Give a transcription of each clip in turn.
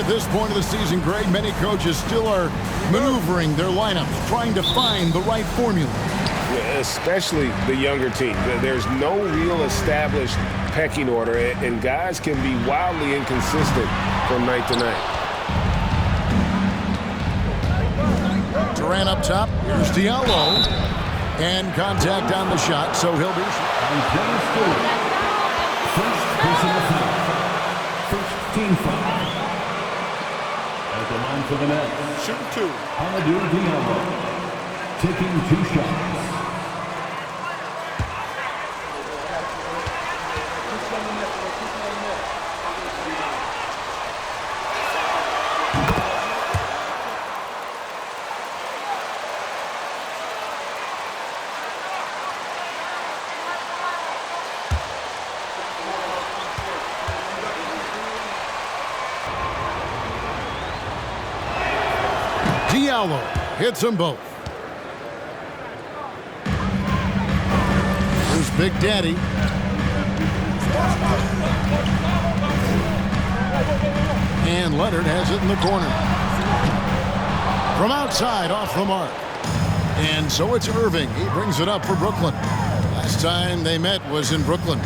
this point of the season, Greg, many coaches still are maneuvering their lineups, trying to find the right formula. Yeah, especially the younger team. There's no real established pecking order, and guys can be wildly inconsistent from night to night. Durant up top. Here's Diallo. And contact on the shot, so he'll be... First personal foul. First team foul. At the line for the net. Shoot two. Amadou Diallo. Taking 2 shots. Diallo hits them both. Here's Big Daddy. And Leonard has it in the corner. From outside, off the mark. And so it's Irving. He brings it up for Brooklyn. Last time they met was in Brooklyn.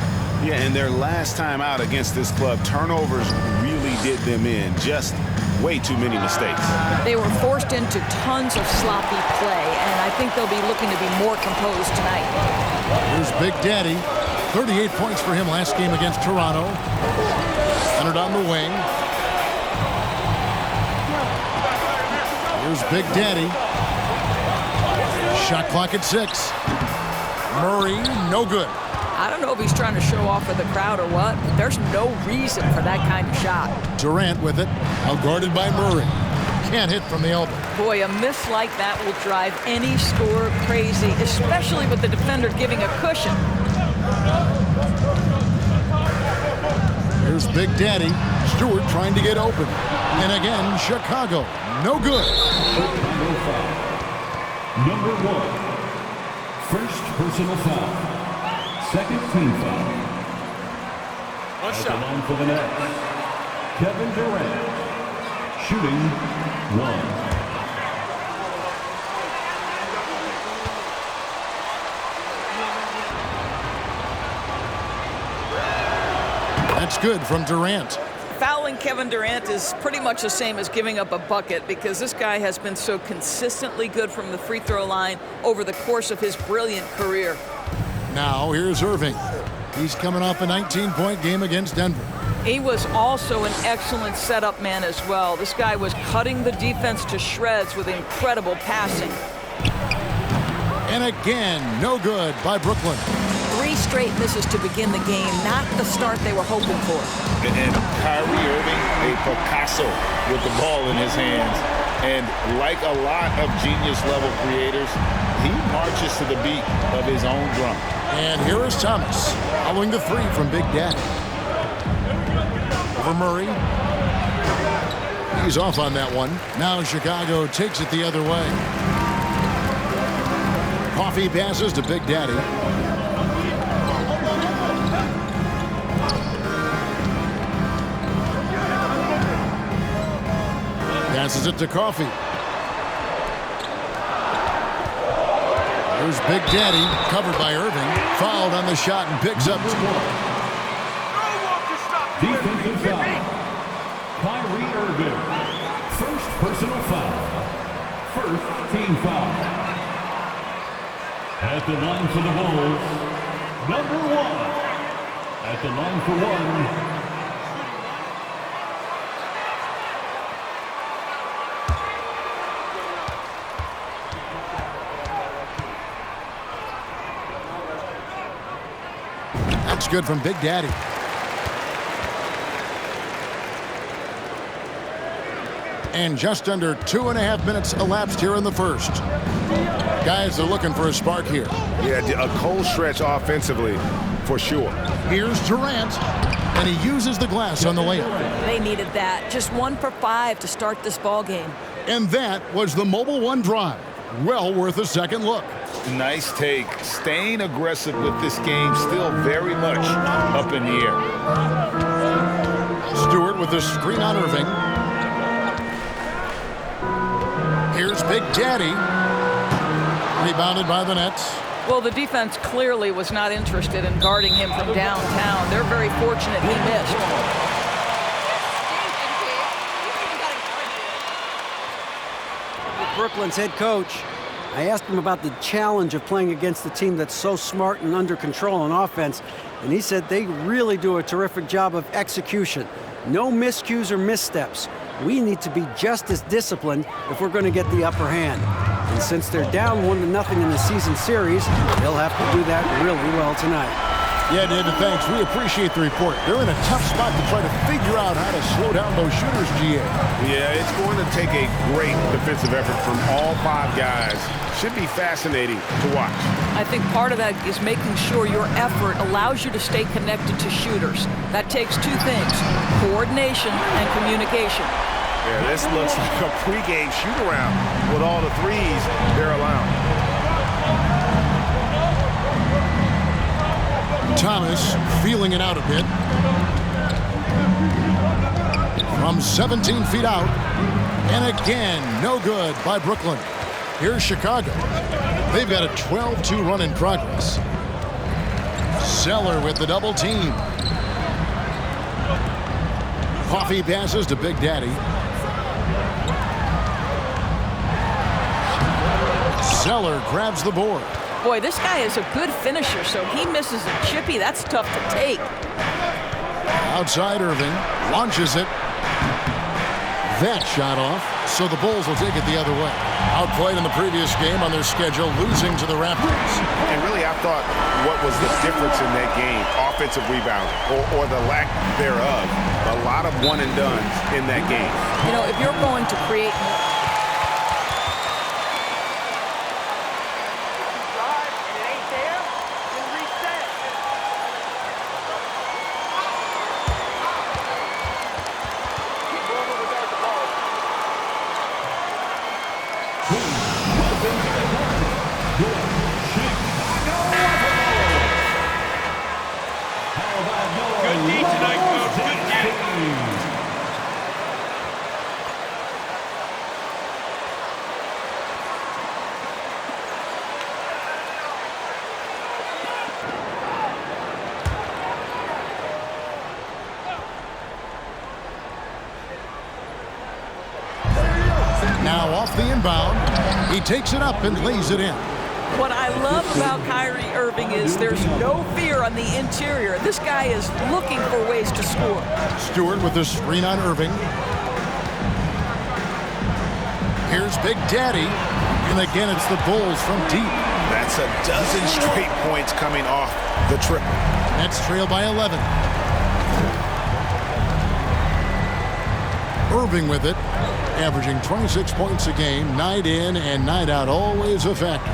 Yeah, and their last time out against this club, turnovers really did them in. Just way too many mistakes. They were forced into tons of sloppy play, and I think they'll be looking to be more composed tonight. Here's Big Daddy. 38 points for him last game against Toronto. Leonard on the wing. Here's Big Daddy. Shot clock at 6. Murray, no good. I don't know if he's trying to show off for the crowd or what. There's no reason for that kind of shot. Durant with it, out guarded by Murray. Can't hit from the elbow. Boy, a miss like that will drive any scorer crazy, especially with the defender giving a cushion. Here's Big Daddy. Stewart trying to get open. And again, Chicago. No good. Number 1. First personal foul. Second team foul. One At shot. the line for the net. Kevin Durant. Shooting 1. That's good from Durant. Fouling Kevin Durant is pretty much the same as giving up a bucket because this guy has been so consistently good from the free throw line over the course of his brilliant career. Now here's Irving. He's coming off a 19-point game against Denver. He was also an excellent setup man as well. This guy was cutting the defense to shreds with incredible passing. And again, no good by Brooklyn. 3 straight misses to begin the game, not the start they were hoping for. And Kyrie Irving, a Picasso with the ball in his hands. And like a lot of genius-level creators, he marches to the beat of his own drum. And here is Thomas, following the 3 from Big Daddy. Over Murray. He's off on that one. Now Chicago takes it the other way. Coffee passes to Big Daddy. Passes it to Coffee. Here's Big Daddy, covered by Irving. Fouled on the shot and picks up 2. Defensive foul. Kyrie Irving. First personal foul. First team foul. At the line for the Bulls, number 1. At the line for 1. That's good from Big Daddy. And just under 2.5 minutes elapsed here in the first. Guys are looking for a spark here. Yeah, a cold stretch offensively, for sure. Here's Durant, and he uses the glass on the layup. They needed that. Just 1 for 5 to start this ball game. And that was the Mobile One drive. Well worth a second look. Nice take. Staying aggressive with this game, still very much up in the air. Stewart with the screen on Irving. Here's Big Daddy. Rebounded by the Nets. Well, the defense clearly was not interested in guarding him from downtown. They're very fortunate he missed. Brooklyn's head coach, I asked him about the challenge of playing against a team that's so smart and under control on offense, and he said they really do a terrific job of execution. No miscues or missteps. We need to be just as disciplined if we're going to get the upper hand. And since they're down 1-0 in the season series, they'll have to do that really well tonight. Yeah, David, thanks. We appreciate the report. They're in a tough spot to try to figure out how to slow down those shooters, GA. Yeah, it's going to take a great defensive effort from all 5 guys. Should be fascinating to watch. I think part of that is making sure your effort allows you to stay connected to shooters. That takes 2 things, coordination and communication. Yeah, this looks like a pregame shoot-around with all the threes they're allowing. Thomas feeling it out a bit. From 17 feet out. And again, no good by Brooklyn. Here's Chicago. They've got a 12-2 run in progress. Zeller with the double team. Coffee passes to Big Daddy. Zeller grabs the board. Boy, this guy is a good finisher, so he misses a chippy. That's tough to take. Outside Irving, launches it. That shot off, so the Bulls will take it the other way. Outplayed in the previous game on their schedule, losing to the Raptors. And really, I thought what was the difference in that game, offensive rebound or the lack thereof, a lot of one-and-dones in that game. You know, if you're going to create Now off the inbound, he takes it up and lays it in. What I love about Kyrie Irving is there's no fear on the interior. This guy is looking for ways to score. Stewart with the screen on Irving. Here's Big Daddy. And again, it's the Bulls from deep. That's a dozen straight points coming off the triple. Nets trail by 11. Irving with it, averaging 26 points a game, night in and night out, always a factor.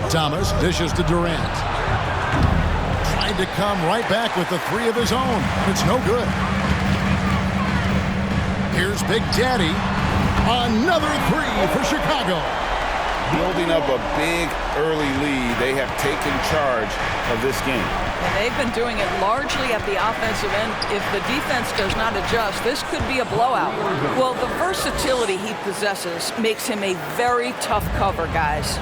Thomas dishes to Durant. Tried to come right back with the 3 of his own. It's no good. Here's Big Daddy. Another 3 for Chicago. Building up a big early lead, they have taken charge of this game. And they've been doing it largely at the offensive end. If the defense does not adjust, this could be a blowout. Well, the versatility he possesses makes him a very tough cover, guys.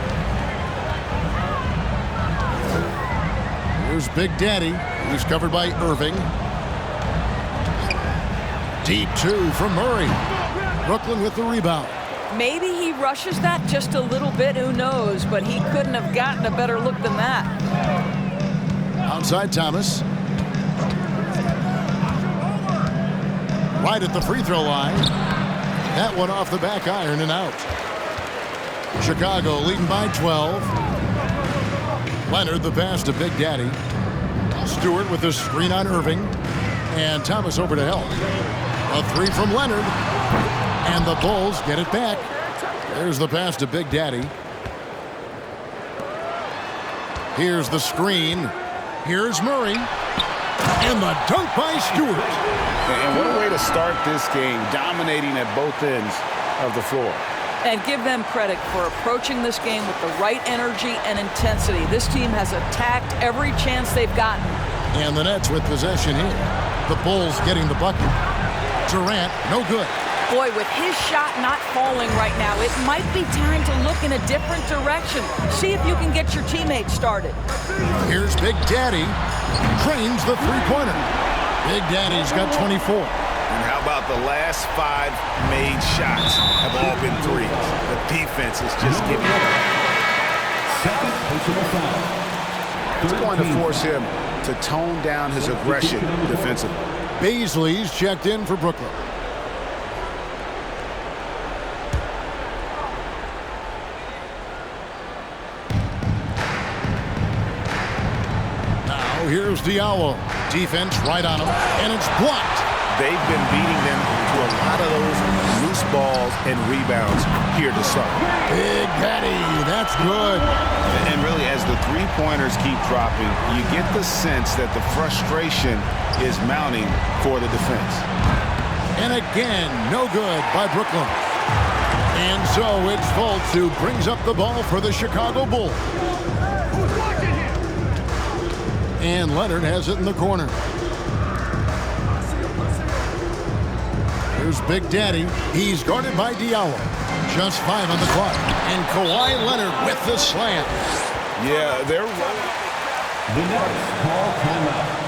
Here's Big Daddy. He's covered by Irving. Deep 2 from Murray. Brooklyn with the rebound. Maybe he rushes that just a little bit, who knows, but he couldn't have gotten a better look than that. Outside Thomas. Right at the free throw line. That one off the back iron and out. Chicago leading by 12. Leonard the pass to Big Daddy. Stewart with the screen on Irving. And Thomas over to help. A 3 from Leonard. And the Bulls get it back. There's the pass to Big Daddy. Here's the screen. Here's Murray. And the dunk by Stewart. And what a way to start this game, dominating at both ends of the floor. And give them credit for approaching this game with the right energy and intensity. This team has attacked every chance they've gotten. And the Nets with possession here. The Bulls getting the bucket. Durant, no good. Boy, with his shot not falling right now, it might be time to look in a different direction. See if you can get your teammates started. Here's Big Daddy. Trains the three-pointer. Big Daddy's got 24. And how about the last 5 made shots have all been threes? The defense is just giving up. Second personal foul. It's going to force him to tone down his aggression defensively. Baisley's checked in for Brooklyn. Now here's Diallo. Defense right on him, and it's blocked. They've been beating them to a lot of those loose balls and rebounds here to start. Big Daddy, that's good. And really, as the three-pointers keep dropping, you get the sense that the frustration is mounting for the defense. And again, no good by Brooklyn. And so it's Fultz who brings up the ball for the Chicago Bulls. And Leonard has it in the corner. Here's Big Daddy. He's guarded by Diallo. Just 5 on the clock. And Kawhi Leonard with the slam. Yeah, they're The Nets call timeout.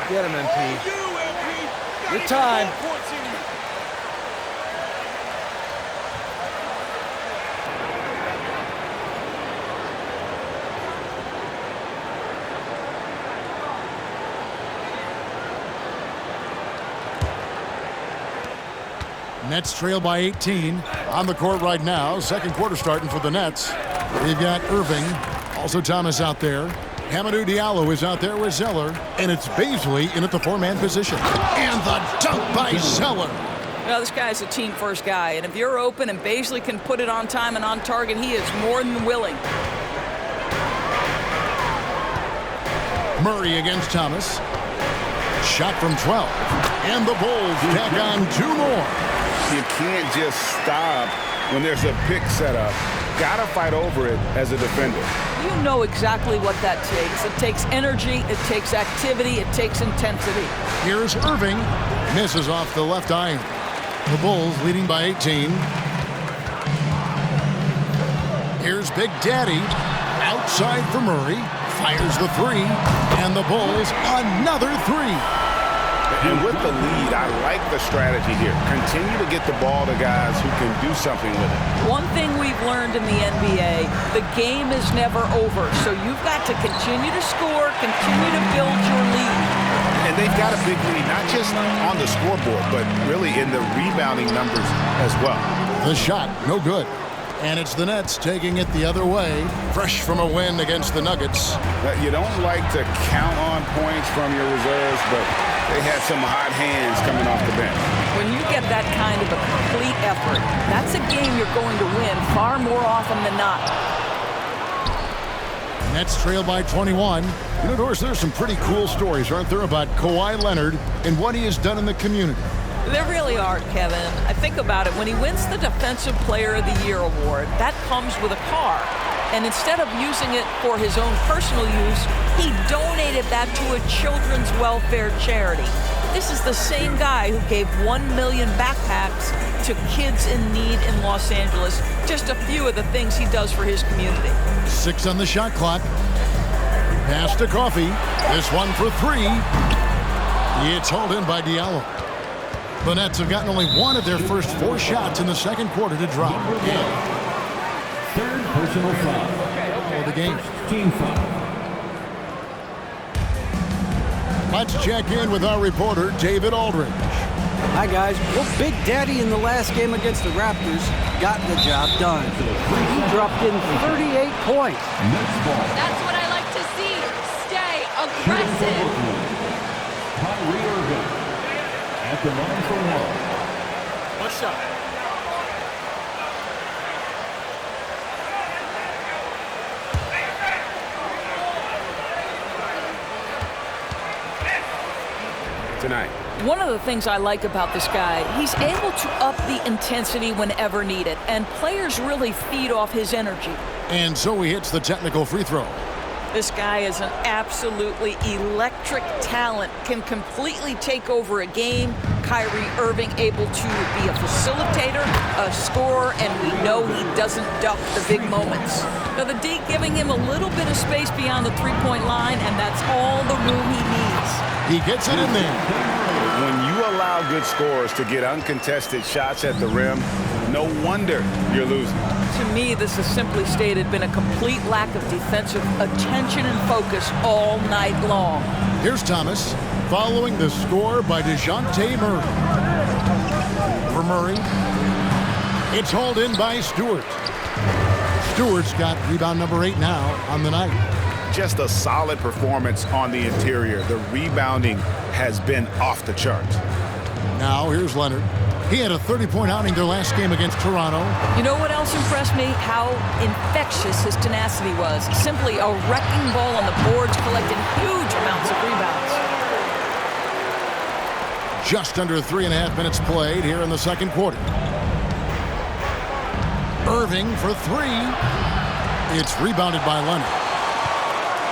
Get him, MP. Your time. Nets trail by 18. On the court right now. Second quarter starting for the Nets. We've got Irving. Also Thomas out there. Hamidou Diallo is out there with Zeller, and it's Baisley in at the 4-man position. And the dunk by Zeller. Well, this guy's a team-first guy, and if you're open and Baisley can put it on time and on target, he is more than willing. Murray against Thomas. Shot from 12. And the Bulls tack on 2 more. You can't just stop when there's a pick set up. Gotta fight over it as a defender. You know exactly what that takes. It takes energy, it takes activity, it takes intensity. Here's Irving. Misses off the left iron. The Bulls leading by 18. Here's Big Daddy. Outside for Murray. Fires the 3. And the Bulls another 3. And with the lead, I like the strategy here. Continue to get the ball to guys who can do something with it. One thing we've learned in the NBA, the game is never over. So you've got to continue to score, continue to build your lead. And they've got a big lead, not just on the scoreboard, but really in the rebounding numbers as well. The shot, no good. And it's the Nets taking it the other way, fresh from a win against the Nuggets. You don't like to count on points from your reserves, but they had some hot hands coming off the bench. When you get that kind of a complete effort, that's a game you're going to win far more often than not. Nets trail by 21. You know, Doris, there's some pretty cool stories, aren't there, about Kawhi Leonard and what he has done in the community? There really are, Kevin. I think about it. When he wins the Defensive Player of the Year award, that comes with a car. And instead of using it for his own personal use, he donated that to a children's welfare charity. This is the same guy who gave 1 million backpacks to kids in need in Los Angeles. Just a few of the things he does for his community. 6 on the shot clock. Pass to Coffee. This one for 3. It's hauled in by Diallo. The Nets have gotten only one of their first 4 shots in the second quarter to drop. Third personal foul. For the game. Team foul. Let's check in with our reporter, David Aldridge. Hi, guys. Well, Big Daddy in the last game against the Raptors got the job done. He dropped in 38 points. That's what I like to see. Stay aggressive. Kyrie Irving at the line for one. What's up? Tonight. One of the things I like about this guy, he's able to up the intensity whenever needed, and players really feed off his energy. And so he hits the technical free throw. This guy is an absolutely electric talent, can completely take over a game. Kyrie Irving able to be a facilitator, a scorer, and we know he doesn't duck the big moments. Now the D giving him a little bit of space beyond the three-point line, and that's all the room he needs. He gets it in there. When you allow good scorers to get uncontested shots at the rim, no wonder you're losing. To me, this has simply stated been a complete lack of defensive attention and focus all night long. Here's Thomas following the score by DeJounte Murray. For Murray, it's hauled in by Stewart. Stewart's got rebound number 8 now on the night. Just a solid performance on the interior. The rebounding has been off the charts. Now here's Leonard. He had a 30-point outing their last game against Toronto. You know what else impressed me? How infectious his tenacity was. Simply a wrecking ball on the boards, collecting huge amounts of rebounds. Just under 3.5 minutes played here in the second quarter. Irving for 3. It's rebounded by Leonard.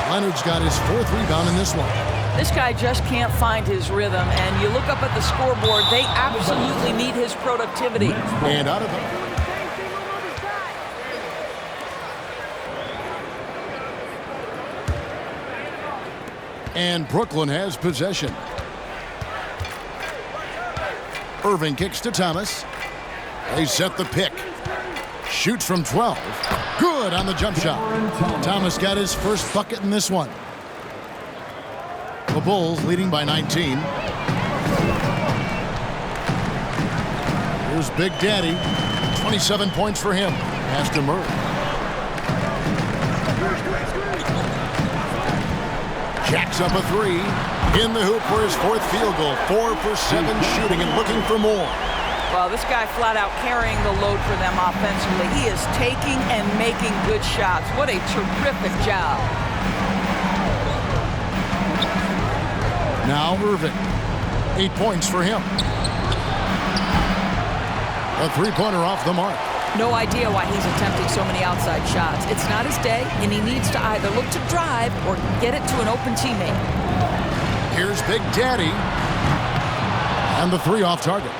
Leonard's got his 4th rebound in this one. This guy just can't find his rhythm, and you look up at the scoreboard, they absolutely need his productivity. And out of it. And Brooklyn has possession. Irving kicks to Thomas. They set the pick. Shoots from 12. Good on the jump shot. Thomas got his first bucket in this one. The Bulls leading by 19. Here's Big Daddy. 27 points for him. Pass to Murray. Jacks up a 3. In the hoop for his 4th field goal. 4 for 7 shooting and looking for more. Well, this guy flat out carrying the load for them offensively. He is taking and making good shots. What a terrific job. Now Irving. 8 points for him. A 3-pointer off the mark. No idea why he's attempting so many outside shots. It's not his day, and he needs to either look to drive or get it to an open teammate. Here's Big Daddy. And the 3 off target.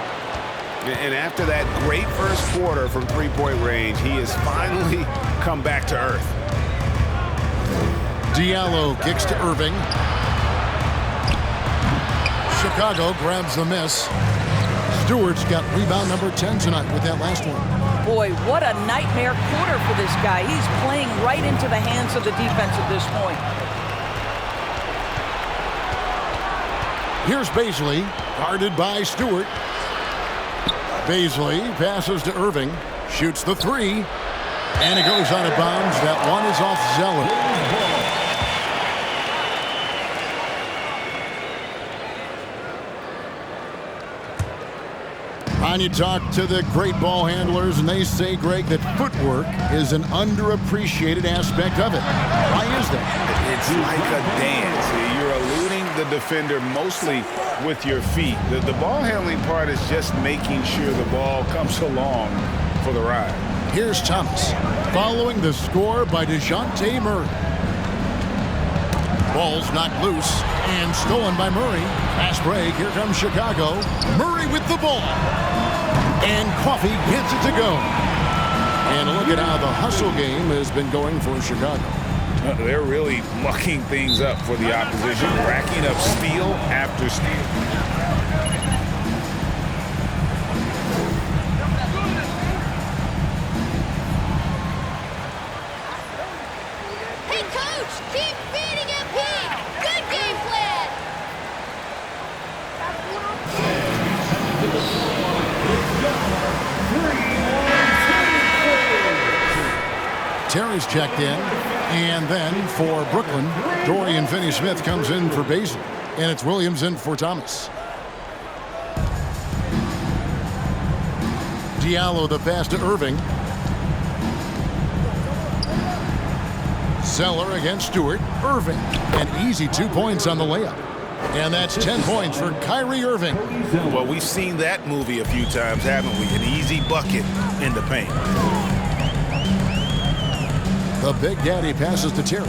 And after that great first quarter from three-point range, he has finally come back to earth. Diallo kicks to Irving. Chicago grabs the miss. Stewart's got rebound number 10 tonight with that last one. Boy, what a nightmare quarter for this guy. He's playing right into the hands of the defense at this point. Here's Baisley, guarded by Stewart. Baisley passes to Irving, shoots the 3, and it goes out of bounds. That one is off Zeller. And you talk to the great ball handlers, and they say, Greg, that footwork is an underappreciated aspect of it. Why is that? It's like a dance. You're eluding the defender mostly with your feet. The ball handling part is just making sure the ball comes along for the ride. Here's Thomas following the score by DeJounte Murray. Ball's knocked loose and stolen by Murray. Fast break. Here comes Chicago. Murray with the ball. And Coffey gets it to go. And look at how the hustle game has been going for Chicago. They're really mucking things up for the opposition, racking up steal after steal. Hey, Coach, keep feeding him pig. Good game plan. Terry's checked in. And then for Brooklyn, Dorian Finney-Smith comes in for Basil. And it's Williams in for Thomas. Diallo the pass to Irving. Zeller against Stewart. Irving. An easy 2 points on the layup. And that's 10 points for Kyrie Irving. Well, we've seen that movie a few times, haven't we? An easy bucket in the paint. The Big Daddy passes to Terry.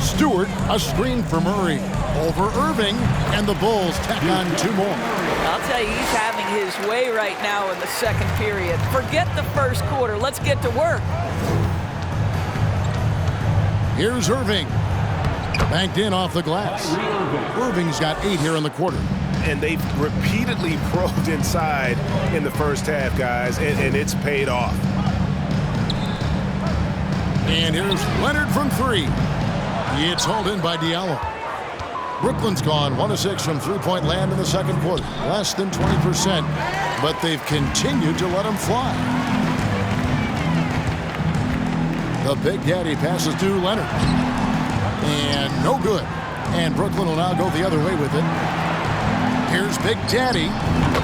Stewart, a screen for Murray. Over Irving, and the Bulls tack on 2 more. I'll tell you, he's having his way right now in the second period. Forget the first quarter. Let's get to work. Here's Irving. Banked in off the glass. Irving's got 8 here in the quarter. And they've repeatedly probed inside in the first half, guys, and it's paid off. And here's Leonard from 3. It's hauled in by Diallo. Brooklyn's gone 1 of 6 from three-point land in the second quarter. Less than 20%, but they've continued to let them fly. The Big Daddy passes to Leonard. And no good. And Brooklyn will now go the other way with it. Here's Big Daddy.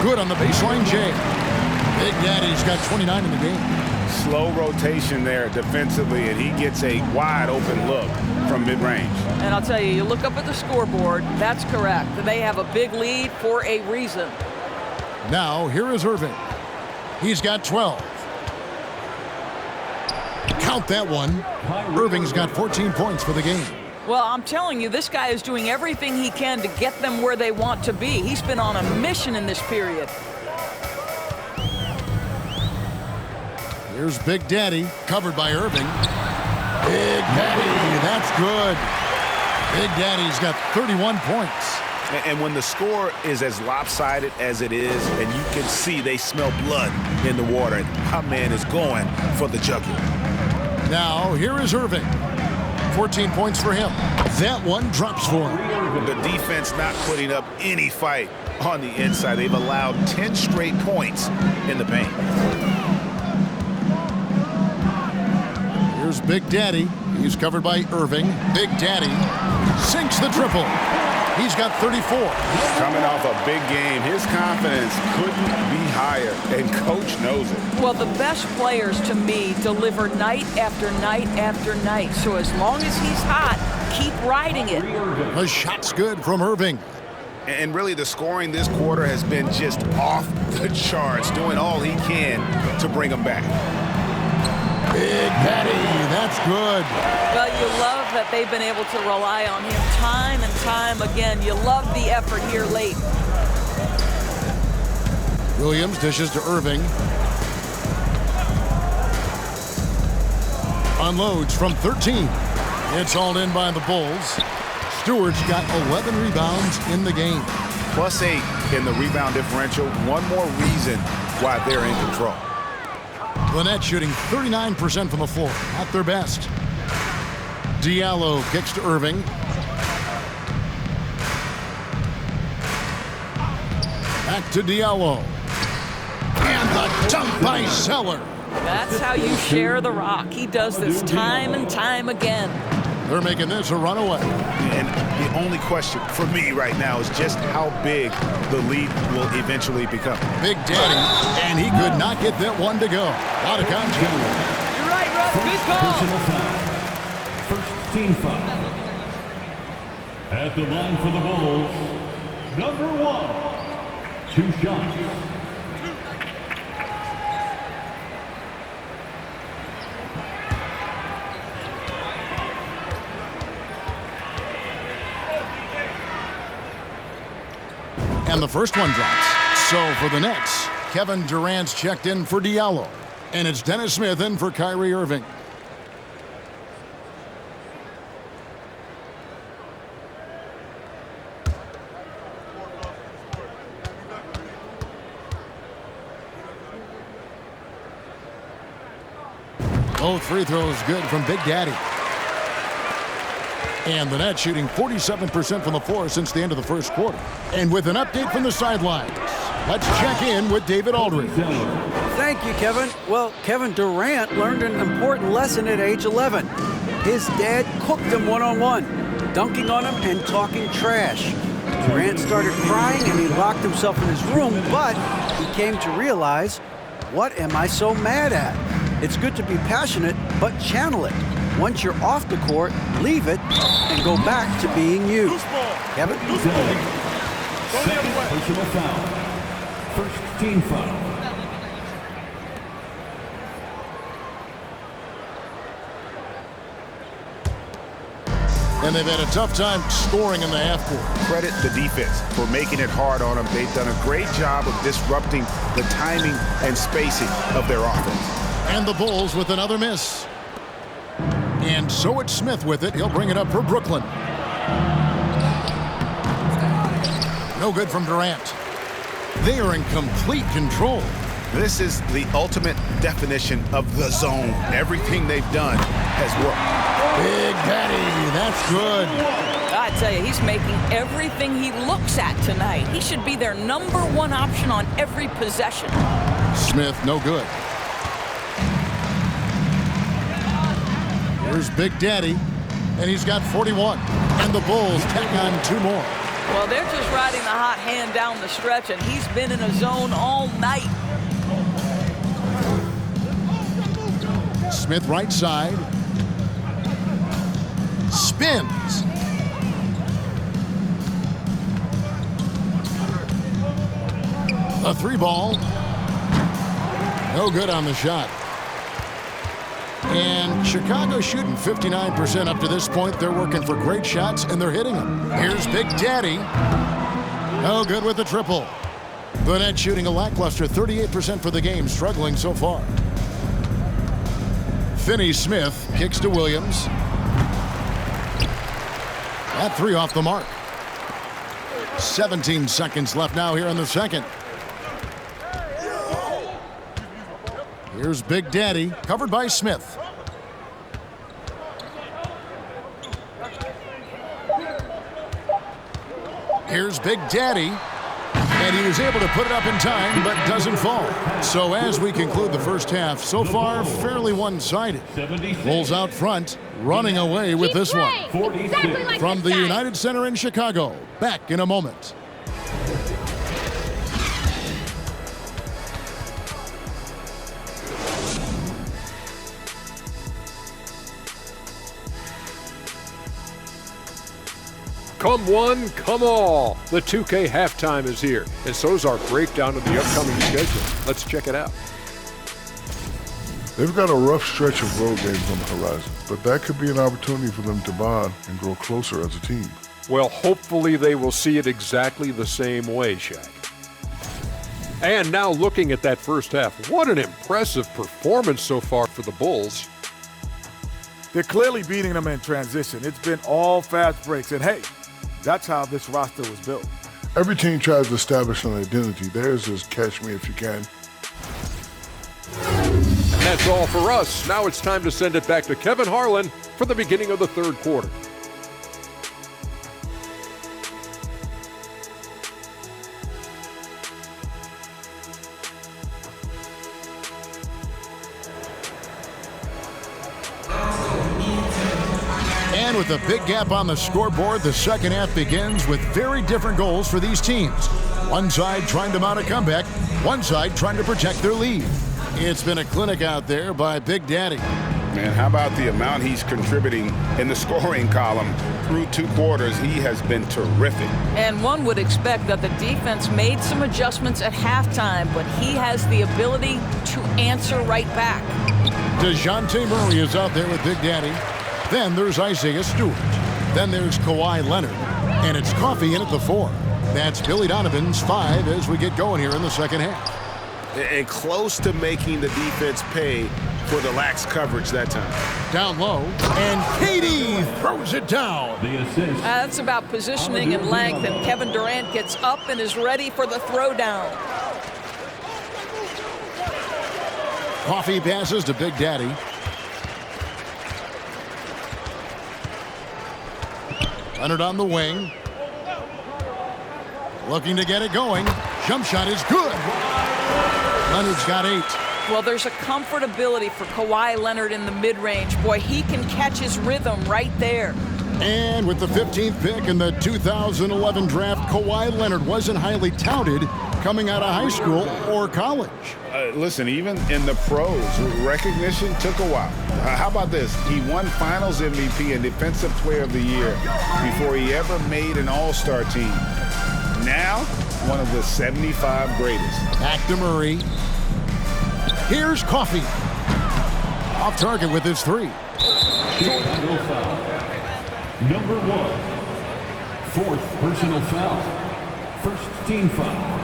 Good on the baseline J. Big Daddy's got 29 in the game. Slow rotation there defensively, and he gets a wide open look from mid-range. And I'll tell you, you look up at the scoreboard, that's correct. They have a big lead for a reason. Now, here is Irving. He's got 12. Count that one. Irving's got 14 points for the game. Well, I'm telling you, this guy is doing everything he can to get them where they want to be. He's been on a mission in this period. Here's Big Daddy, covered by Irving. Big Daddy, that's good. Big Daddy's got 31 points. And when the score is as lopsided as it is, and you can see they smell blood in the water, my man is going for the jugular. Now, here is Irving. 14 points for him. That one drops for him. The defense not putting up any fight on the inside. They've allowed 10 straight points in the paint. Here's Big Daddy. He's covered by Irving. Big Daddy sinks the triple. He's got 34. Coming off a big game, his confidence couldn't be higher, and Coach knows it. Well, the best players, to me, deliver night after night after night. So as long as he's hot, keep riding it. The shot's good from Irving. And really, the scoring this quarter has been just off the charts, doing all he can to bring them back. Big Daddy, that's good. Well, you love that they've been able to rely on him time and time again. You love the effort here late. Williams dishes to Irving. Unloads from 13. It's hauled in by the Bulls. Stewart's got 11 rebounds in the game. +8 in the rebound differential. One more reason why they're in control. Lynette shooting 39% from the floor, at their best. Diallo kicks to Irving. Back to Diallo. And the dunk by Zeller. That's how you share the rock. He does this time and time again. They're making this a runaway. And the only question for me right now is just how big the lead will eventually become. Big Daddy, and he could not get that one to go. Out of contact. You're right, Russ. Good call. Personal foul. First team foul. At the line for the Bulls, number 1. 2 shots. And the first one drops. So for the Nets, Kevin Durant's checked in for Diallo. And it's Dennis Smith in for Kyrie Irving. Both free throws good from Big Daddy. And the Nets shooting 47% from the floor since the end of the first quarter. And with an update from the sidelines, let's check in with David Aldridge. Thank you, Kevin. Well, Kevin Durant learned an important lesson at age 11. His dad cooked him one-on-one, dunking on him and talking trash. Durant started crying and he locked himself in his room, but he came to realize, what am I so mad at? It's good to be passionate, but channel it. Once you're off the court, leave it and go back to being you. Kevin? Second personal foul. First team foul. And they've had a tough time scoring in the half court. Credit the defense for making it hard on them. They've done a great job of disrupting the timing and spacing of their offense. And the Bulls with another miss. And so it's Smith with it. He'll bring it up for Brooklyn. No good from Durant. They are in complete control. This is the ultimate definition of the zone. Everything they've done has worked. Big Daddy, that's good. I tell you, he's making everything he looks at tonight. He should be their #1 option on every possession. Smith, no good. Here's Big Daddy, and he's got 41. And the Bulls tack on 2 more. Well, they're just riding the hot hand down the stretch, and he's been in a zone all night. Smith right side. Spins. A 3-ball. No good on the shot. And Chicago shooting 59% up to this point. They're working for great shots, and they're hitting them. Here's Big Daddy. No good with the triple. The Nets shooting a lackluster 38% for the game, struggling so far. Finney-Smith kicks to Williams. That 3 off the mark. 17 seconds left now here in the second. Here's Big Daddy, covered by Smith. Here's Big Daddy. And he was able to put it up in time, but doesn't fall. So as we conclude the first half, so far fairly one-sided. Bulls out front, running away with this one. Exactly like From the this guy. United Center in Chicago, back in a moment. Come one, come all. The 2K halftime is here, and so is our breakdown of the upcoming schedule. Let's check it out. They've got a rough stretch of road games on the horizon, but that could be an opportunity for them to bond and grow closer as a team. Well, hopefully they will see it exactly the same way, Shaq. And now looking at that first half, what an impressive performance so far for the Bulls. They're clearly beating them in transition. It's been all fast breaks, and hey, that's how this roster was built. Every team tries to establish an identity. Theirs is catch me if you can. And that's all for us. Now it's time to send it back to Kevin Harlan for the beginning of the third quarter. And with a big gap on the scoreboard, the second half begins with very different goals for these teams. One side trying to mount a comeback, one side trying to protect their lead. It's been a clinic out there by Big Daddy. Man, how about the amount he's contributing in the scoring column through 2 quarters? He has been terrific. And one would expect that the defense made some adjustments at halftime, but he has the ability to answer right back. DeJounte Murray is out there with Big Daddy. Then there's Isaiah Stewart. Then there's Kawhi Leonard. And it's Coffey in at the 4. That's Billy Donovan's 5 as we get going here in the second half. And close to making the defense pay for the lax coverage that time. Down low, and KD throws it down. The assist. That's about positioning and length, and Kevin Durant gets up and is ready for the throwdown. Coffee passes to Big Daddy. Leonard on the wing. Looking to get it going. Jump shot is good. Leonard's got 8. Well, there's a comfortability for Kawhi Leonard in the mid-range. Boy, he can catch his rhythm right there. And with the 15th pick in the 2011 draft, Kawhi Leonard wasn't highly touted coming out of high school or college. Listen, even in the pros, recognition took a while. How about this? He won Finals MVP and Defensive Player of the Year before he ever made an All-Star team. Now, one of the 75 greatest. Back to Murray. Here's Coffee. Off target with his 3. Chicago foul. Number 1. 4th personal foul. First team foul.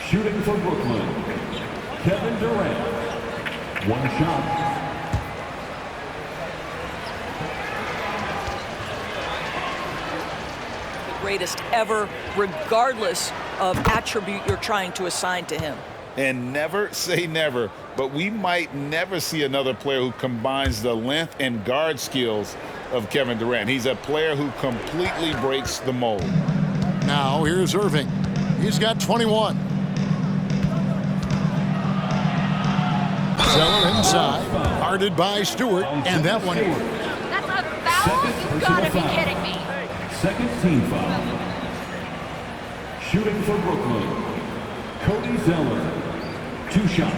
Shooting for Brooklyn, Kevin Durant. 1 shot. Greatest ever, regardless of attribute you're trying to assign to him. And never say never, but we might never see another player who combines the length and guard skills of Kevin Durant. He's a player who completely breaks the mold. Now here's Irving. He's got 21. Zeller inside, guarded by Stewart, and that one. That's a foul? You've got to be kidding me. Second team foul. Shooting for Brooklyn, Cody Zeller. 2 shots.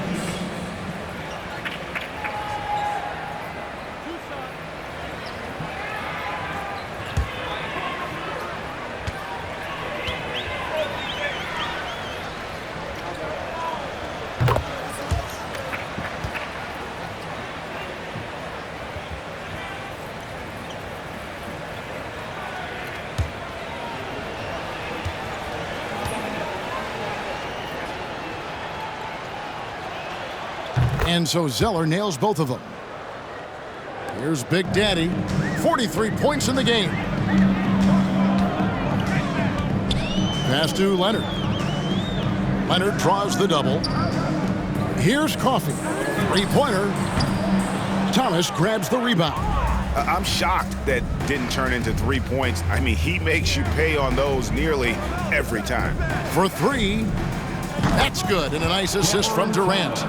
And so Zeller nails both of them. Here's Big Daddy. 43 points in the game. Pass to Leonard. Leonard draws the double. Here's Coffee. 3-pointer. Thomas grabs the rebound. I'm shocked that didn't turn into 3 points. I mean, he makes you pay on those nearly every time. For 3. That's good. And a nice assist from Durant.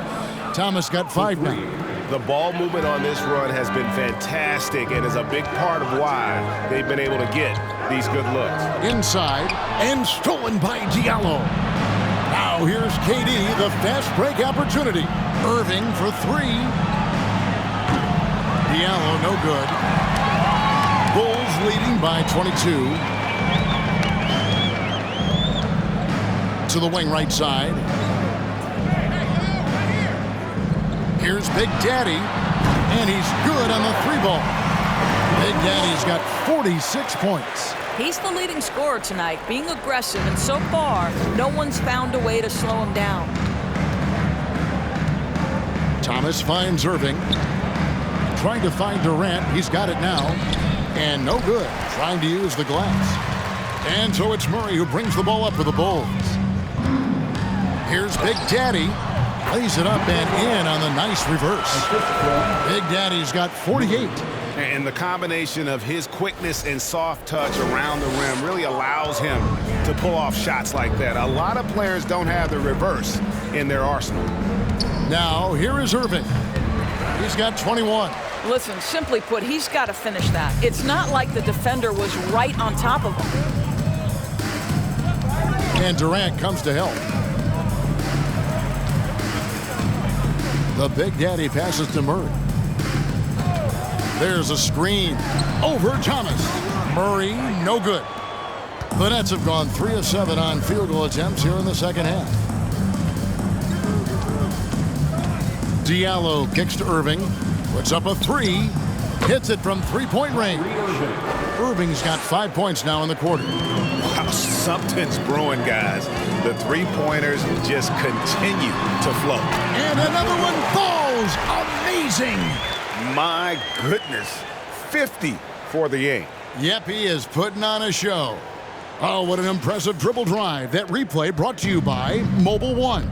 Thomas got 5 now. The ball movement on this run has been fantastic and is a big part of why they've been able to get these good looks. Inside and stolen by Diallo. Now here's KD, the fast break opportunity. Irving for 3. Diallo no good. Bulls leading by 22. To the wing right side. Here's Big Daddy, and he's good on the 3-ball. Big Daddy's got 46 points. He's the leading scorer tonight, being aggressive, and so far, no one's found a way to slow him down. Thomas finds Irving. Trying to find Durant. He's got it now. And no good. Trying to use the glass. And so it's Murray who brings the ball up for the Bulls. Here's Big Daddy. Lays it up and in on the nice reverse. Big Daddy's got 48. And the combination of his quickness and soft touch around the rim really allows him to pull off shots like that. A lot of players don't have the reverse in their arsenal. Now, here is Irving. He's got 21. Listen, simply put, he's got to finish that. It's not like the defender was right on top of him. And Durant comes to help. The Big Daddy passes to Murray. There's a screen over Thomas. Murray, no good. The Nets have gone 3 of 7 on field goal attempts here in the second half. Diallo kicks to Irving. Puts up a 3. Hits it from 3-point range. Irving's got 5 points now in the quarter. Wow, Something's brewing, guys. The three-pointers just continue to flow. And another one falls. Amazing. My goodness. 50 for the game. Yep, he is putting on a show. Oh, what an impressive dribble drive. That replay brought to you by Mobile One.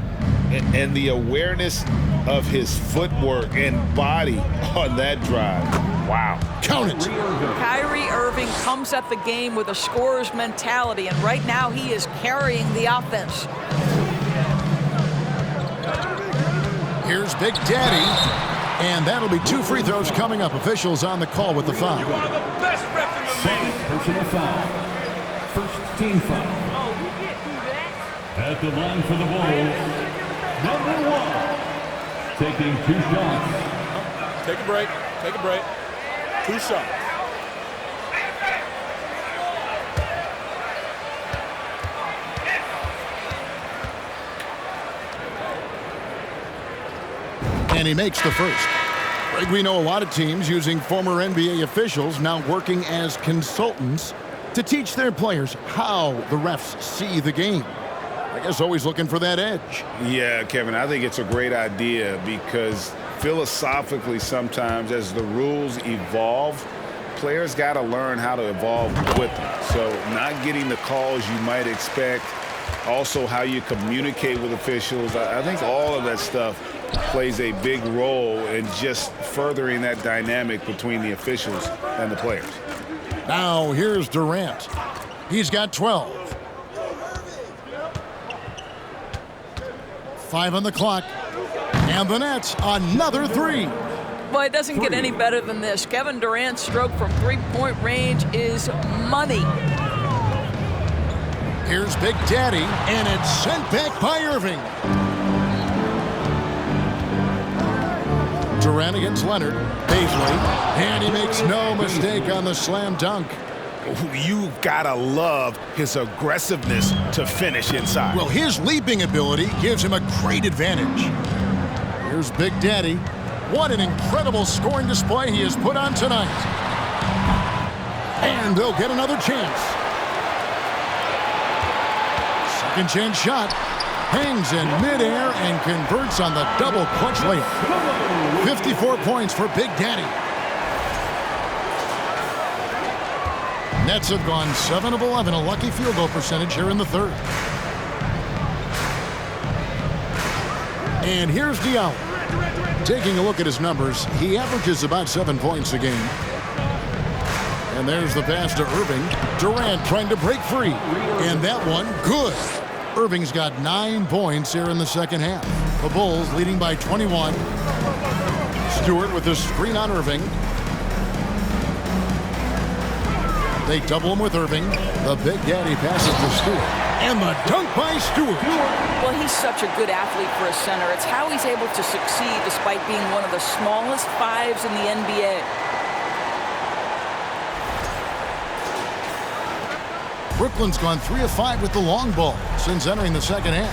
And the awareness of his footwork and body on that drive. Wow. Count it. Kyrie Irving comes at the game with a scorer's mentality, and right now he is carrying the offense. Here's Big Daddy. And that'll be 2 free throws coming up. Officials on the call with the foul. You are the best ref in the league. Personal foul. First team foul. At the line for the Bulls, number 1. Taking 2 shots. Take a break. Take a break. 2 shots. And he makes the first. Greg, we know a lot of teams using former NBA officials now working as consultants to teach their players how the refs see the game. I guess always looking for that edge. Yeah, Kevin, I think it's a great idea because philosophically sometimes as the rules evolve, players got to learn how to evolve with them. So not getting the calls you might expect, also how you communicate with officials. I think all of that stuff plays a big role in just furthering that dynamic between the officials and the players. Now here's Durant. He's got 12. 5 on the clock. And the Nets, another 3. Well, it doesn't get any better than this. Kevin Durant's stroke from three-point range is money. Here's Big Daddy, and it's sent back by Irving. Durant against Leonard. Paisley, and he makes no mistake on the slam dunk. You've got to love his aggressiveness to finish inside. Well, his leaping ability gives him a great advantage. Here's Big Daddy. What an incredible scoring display he has put on tonight. And they'll get another chance. Second chance shot. Hangs in midair and converts on the double clutch layup. 54 points for Big Daddy. Nets have gone 7 of 11, a lucky field goal percentage here in the third. And here's Diallo. Taking a look at his numbers, he averages about 7 points a game. And there's the pass to Irving. Durant trying to break free. And that one, good. Irving's got 9 points here in the second half. The Bulls leading by 21. Stewart with the screen on Irving. They double him with Irving. The Big Daddy passes to Stewart. And the dunk by Stewart. Well, he's such a good athlete for a center. It's how he's able to succeed despite being one of the smallest 5s in the NBA. Brooklyn's gone 3 of 5 with the long ball since entering the second half.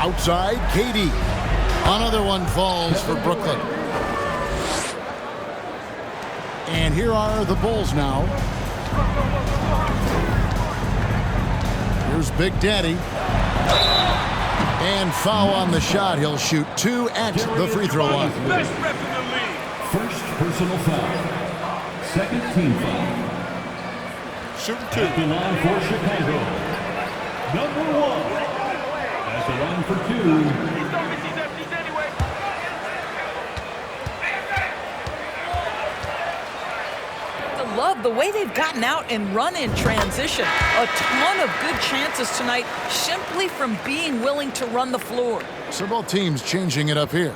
Outside, KD. Another one falls for Brooklyn. And here are the Bulls now. Here's Big Daddy. And foul on the shot. He'll shoot 2 at the free throw line. Best ref in the league. First personal foul. Second team foul. Shooting 2. At the line for Chicago, number 1. At the line for 2. Love the way they've gotten out and run in transition. A ton of good chances tonight simply from being willing to run the floor. So both teams changing it up here.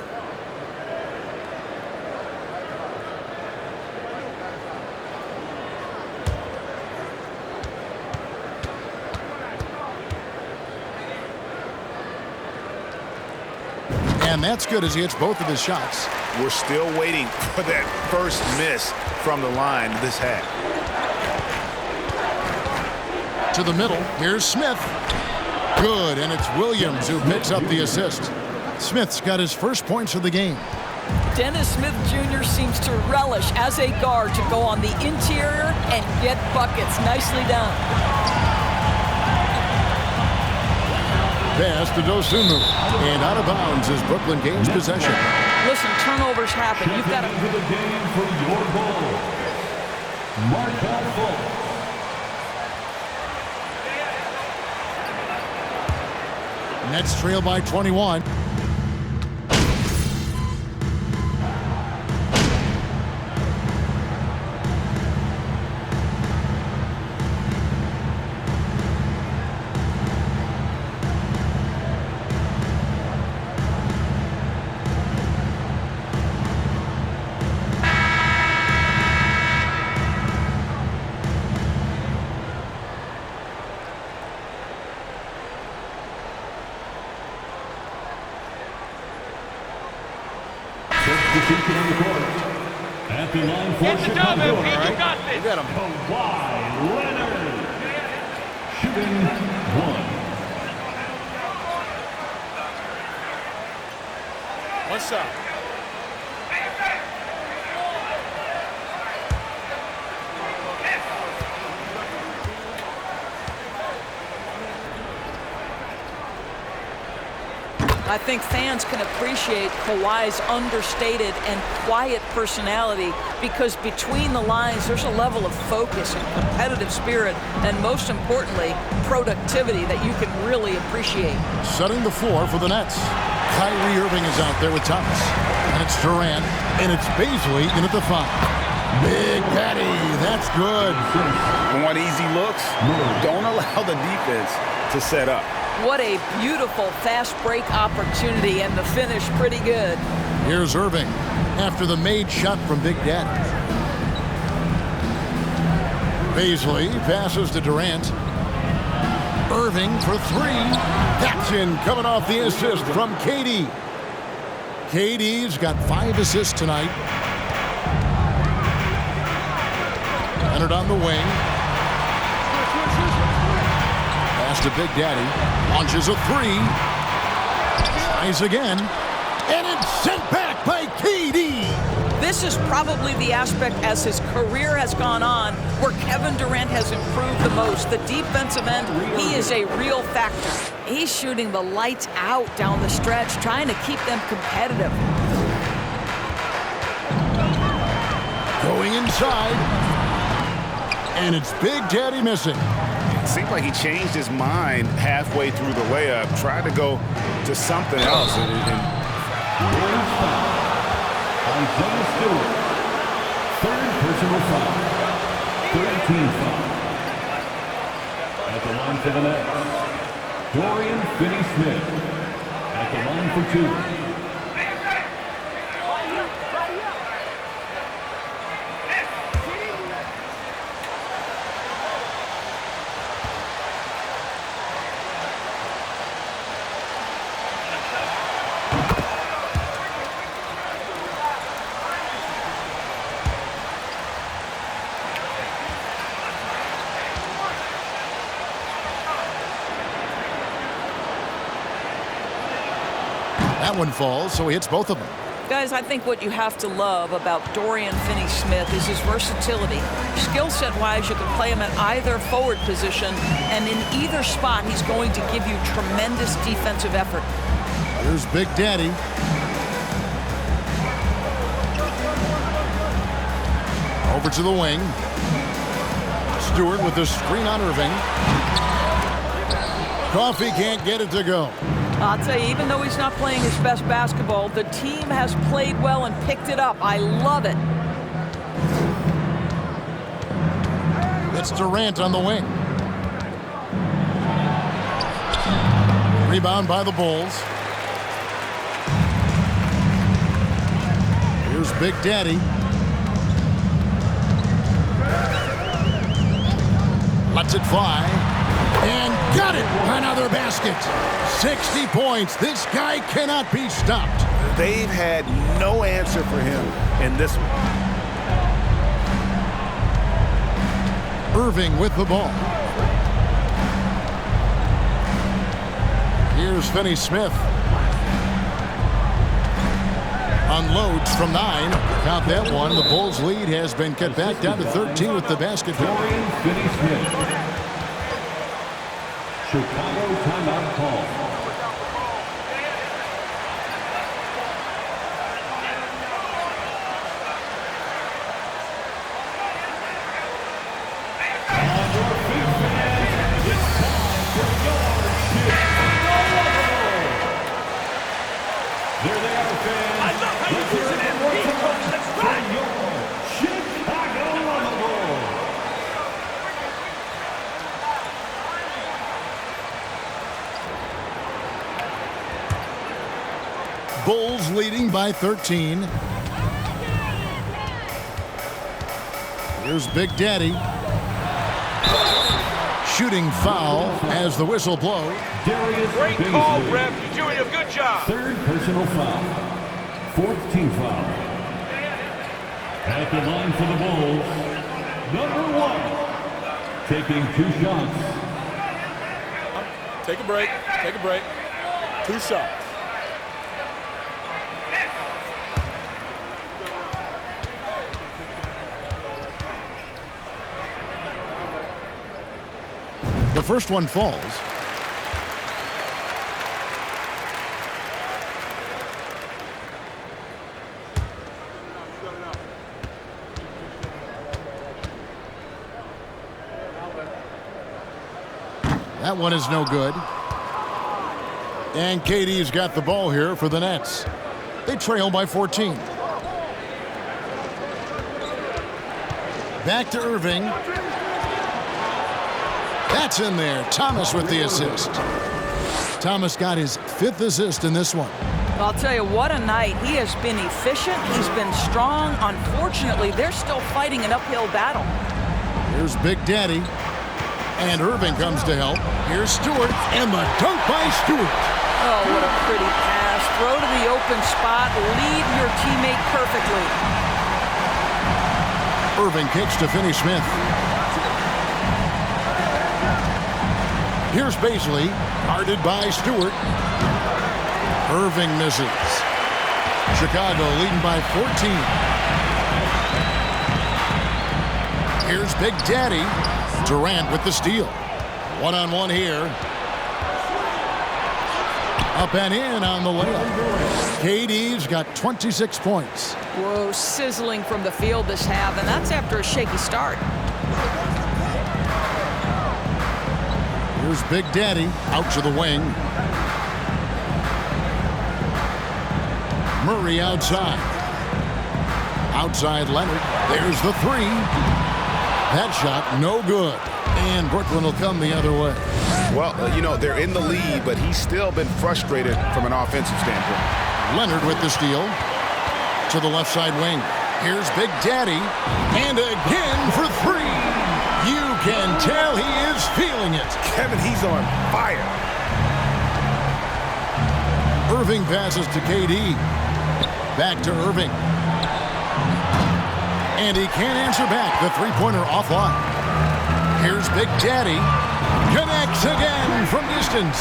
And that's good as he hits both of his shots. We're still waiting for that first miss from the line this half. To the middle, here's Smith. Good, and it's Williams who picks up the assist. Smith's got his first points of the game. Dennis Smith Jr. seems to relish as a guard to go on the interior and get buckets. Nicely done. Pass to Dosunmu. And out of bounds as Brooklyn gains possession. Listen, turnovers happen. You've got to... Into the game for your ball. Markel Fultz. Nets trail by 21. Substitution on the court. At the line for Chicago. You got him. Kawhi Leonard. Shooting one. What's up? I think fans can appreciate Kawhi's understated and quiet personality because between the lines, there's a level of focus and competitive spirit, and most importantly, productivity that you can really appreciate. Setting the floor for the Nets. Kyrie Irving is out there with Thomas. And it's Durant. And it's Baisley in at the 5. Big Daddy. That's good. Want easy looks? Don't allow the defense to set up. What a beautiful fast break opportunity, and the finish pretty good. Here's Irving after the made shot from Big Daddy. Baisley passes to Durant. Irving for 3. That's in, coming off the assist from KD. KD's got 5 assists tonight. Leonard on the wing. Pass to Big Daddy. Launches a 3. Tries again. And it's sent back by KD. This is probably the aspect as his career has gone on where Kevin Durant has improved the most. The defensive end, he is a real factor. He's shooting the lights out down the stretch, trying to keep them competitive. Going inside. And it's Big Daddy missing. Seemed like he changed his mind halfway through the layup, tried to go to something else. Isaiah Stewart. Third personal foul. 13 foul. At the line for the Nets, Dorian Finney-Smith. At the line for 2. That one falls, so he hits both of them. Guys, I think what you have to love about Dorian Finney-Smith is his versatility. Skill set-wise, you can play him at either forward position, and in either spot, he's going to give you tremendous defensive effort. Here's Big Daddy. Over to the wing. Stewart with the screen on Irving. Coffee can't get it to go. I'll tell you, even though he's not playing his best basketball, the team has played well and picked it up. I love it. It's Durant on the wing. Rebound by the Bulls. Here's Big Daddy. Lets it fly. And got it! Another basket. 60 points. This guy cannot be stopped. They've had no answer for him in this one. Irving with the ball. Here's Finney-Smith. Unloads from 9. Count that one. The Bulls' lead has been cut back down to 13 with the basket. Finney-Smith. Chicago timeout call. There they are, fans. I love how you use an MVP, coach. Let's run! Chicago on the roll. Bulls leading by 13. Here's Big Daddy. Shooting foul as the whistle blows. Great call, ref. You're doing a good job. Third personal foul. Fourth team foul. At the line for the Bulls, number 1. Taking 2 shots. Take a break. Take a break. 2 shots. The first one falls. That one is no good. And KD's got the ball here for the Nets. They trail by 14. Back to Irving. That's in there. Thomas with the assist. Thomas got his 5th assist in this one. I'll tell you, what a night. He has been efficient. He's been strong. Unfortunately, they're still fighting an uphill battle. Here's Big Daddy. And Irving comes to help. Here's Stewart. And the dunk by Stewart. Oh, what a pretty pass. Throw to the open spot. Lead your teammate perfectly. Irving kicks to Finney-Smith. Here's Baisley, guarded by Stewart. Irving misses. Chicago leading by 14. Here's Big Daddy. Durant with the steal. One-on-one here. Up and in on the layup. KD's got 26 points. Whoa, sizzling from the field this half, and that's after a shaky start. Here's Big Daddy out to the wing. Murray outside. Outside Leonard. There's the 3. That shot no good. And Brooklyn will come the other way. Well, you know, they're in the lead, but he's still been frustrated from an offensive standpoint. Leonard with the steal. To the left side wing. Here's Big Daddy. And again for 3. You can tell he is feeling it. Kevin, he's on fire. Irving passes to KD. Back to Irving. And he can't answer back. The 3-pointer offline. Here's Big Daddy. Connects again from distance.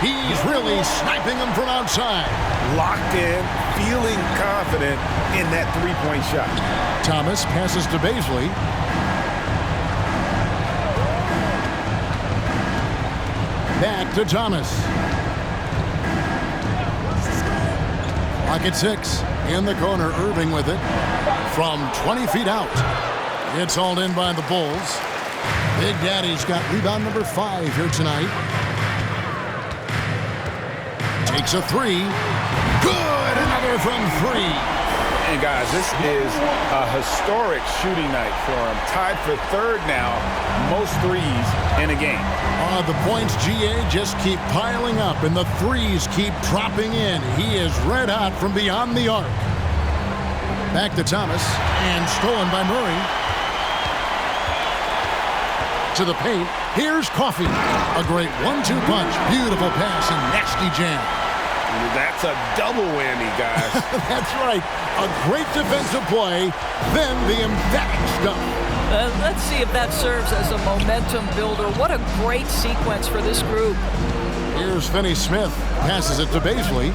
He's really sniping them from outside. Locked in, feeling confident in that 3-point shot. Thomas passes to Baisley. Back to Thomas. Clock at 6. In the corner, Irving with it. From 20 feet out. It's hauled in by the Bulls. Big Daddy's got rebound number 5 here tonight. Takes a 3. Good! Another from 3. And guys, this is a historic shooting night for him. Tied for 3rd now, most threes in a game. The points, GA, just keep piling up, and the threes keep dropping in. He is red hot from beyond the arc. Back to Thomas, and stolen by Murray. To the paint. Here's Coffey. A great 1-2 punch. Beautiful pass and nasty jam. That's a double whammy, guys. That's right. A great defensive play, then the emphatic stuff. Let's see if that serves as a momentum builder. What a great sequence for this group. Here's Finney-Smith. Passes it to Baisley.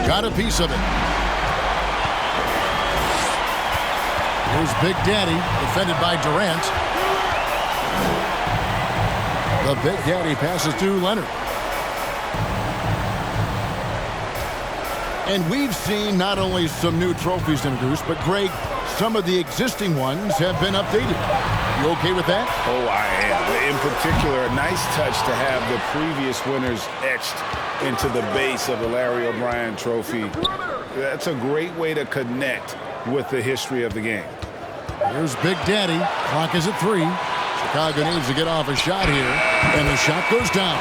got a piece of it. Here's Big Daddy, defended by Durant. The Big Daddy passes to Leonard. And we've seen not only some new trophies introduced, but Greg, some of the existing ones have been updated. You okay with that? Oh, I am. In particular, a nice touch to have the previous winners etched into the base of the Larry O'Brien trophy. That's a great way to connect with the history of the game. Here's Big Daddy. Clock is at 3. Chicago needs to get off a shot here, and the shot goes down.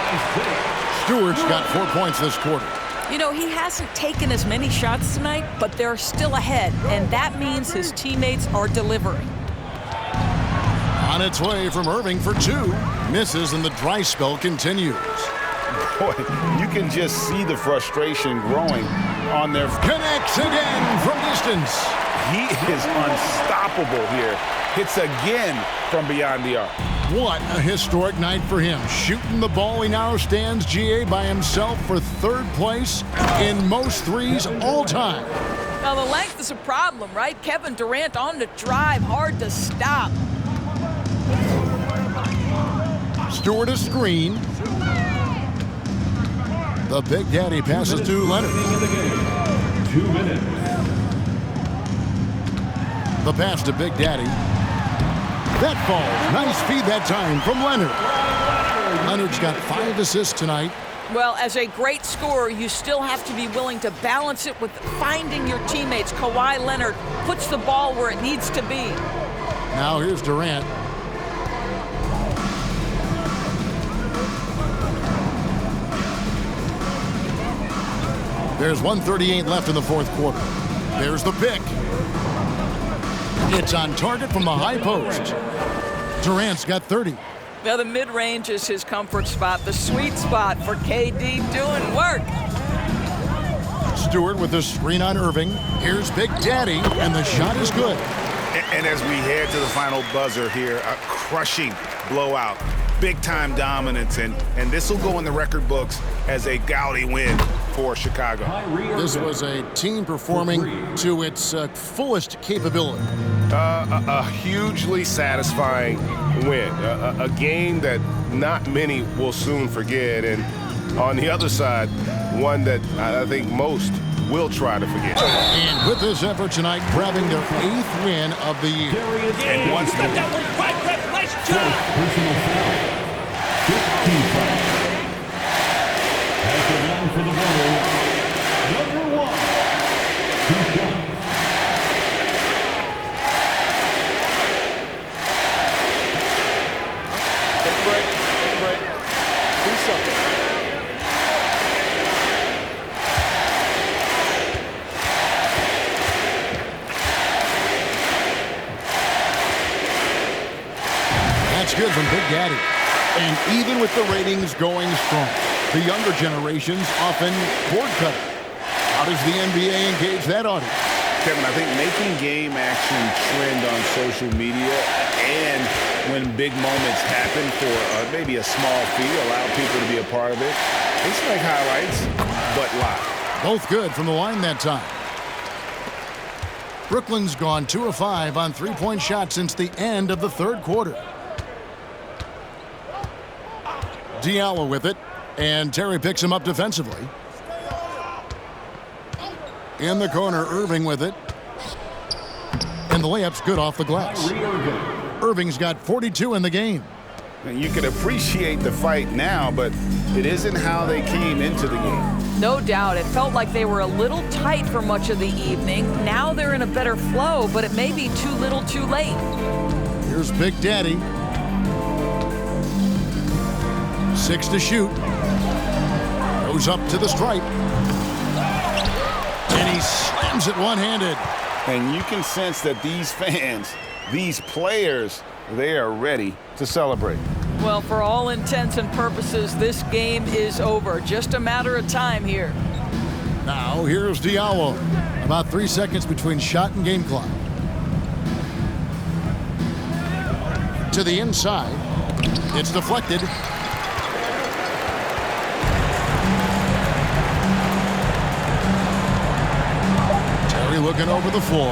Stewart's got 4 points this quarter. You know, he hasn't taken as many shots tonight, but they're still ahead, and that means his teammates are delivering. On its way from Irving for 2. Misses, and the dry spell continues. Boy, you can just see the frustration growing on their... Connects again from distance. He is unstoppable here. Hits again from beyond the arc. What a historic night for him. Shooting the ball, he now stands, GA, by himself for 3rd place in most threes all time. Now, the length is a problem, right? Kevin Durant on the drive, hard to stop. Stewart a screen. The Big Daddy passes to Leonard. 2 minutes. The pass to Big Daddy. That falls. Nice feed that time from Leonard. Leonard's got 5 assists tonight. Well, as a great scorer, you still have to be willing to balance it with finding your teammates. Kawhi Leonard puts the ball where it needs to be. Now here's Durant. There's 1:38 left in the 4th quarter. There's the pick. It's on target from the high post. Durant's got 30. Now the mid-range is his comfort spot, the sweet spot for KD doing work. Stewart with the screen on Irving. Here's Big Daddy, and the shot is good. And as we head to the final buzzer here, a crushing blowout. Big-time dominance, and this will go in the record books as a gaudy win for Chicago. This was a team performing to its fullest capability. A hugely satisfying win. A game that not many will soon forget. And on the other side, one that I think most will try to forget. And with this effort tonight, grabbing their 8th win of the year. And once more. Nice job. Personal foul. 15 foul. At the line for the Bulls, number 1, 2 shots. Take a break. Take a break. Do something. That's good from Big Daddy. And even with the ratings going strong, the younger generations often cord cut. How does the NBA engage that audience? Kevin, I think making game action trend on social media and when big moments happen for maybe a small fee, allow people to be a part of it. It's like highlights, but live. Both good from the line that time. Brooklyn's gone 2 of 5 on 3-point shots since the end of the 3rd quarter. Diallo with it, and Terry picks him up defensively. In the corner, Irving with it. And the layup's good off the glass. Irving's got 42 in the game. And you can appreciate the fight now, but it isn't how they came into the game. No doubt. It felt like they were a little tight for much of the evening. Now they're in a better flow, but it may be too little too late. Here's Big Daddy. 6 to shoot. Goes up to the stripe. And he slams it one-handed. And you can sense that these fans, these players, they are ready to celebrate. Well, for all intents and purposes, this game is over. Just a matter of time here. Now, here's Diallo. About 3 seconds between shot and game clock. To the inside. It's deflected. looking over the floor.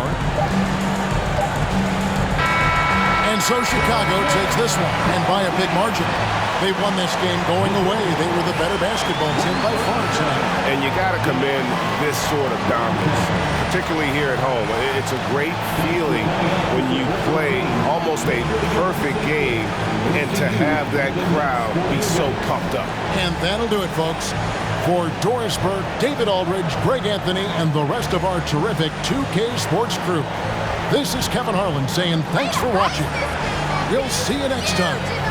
And so Chicago takes this one, and by a big margin. They won this game going away. They were the better basketball team by far tonight. And you got to commend this sort of dominance, particularly here at home. It's a great feeling when you play almost a perfect game and to have that crowd be so pumped up. And that'll do it, folks. For Doris Burke, David Aldridge, Greg Anthony, and the rest of our terrific 2K Sports crew, this is Kevin Harlan saying thanks for watching. We'll see you next time.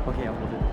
Okay, I will do